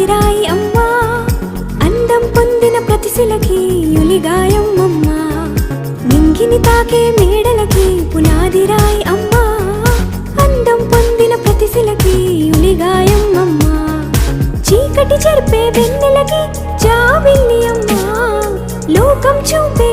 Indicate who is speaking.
Speaker 1: పునాదిరాయి అమ్మా, అందం పొందిన ప్రతిశిలకి యులిగాయం అమ్మా, నింగిని తాకే మేడలకి పునాదిరాయి అమ్మా, అందం పొందిన ప్రతిశిలకి యులిగాయం అమ్మా, చీకటి చెరిపే వెన్నెలకి జాబిల్లి అమ్మా, లోకం చూపే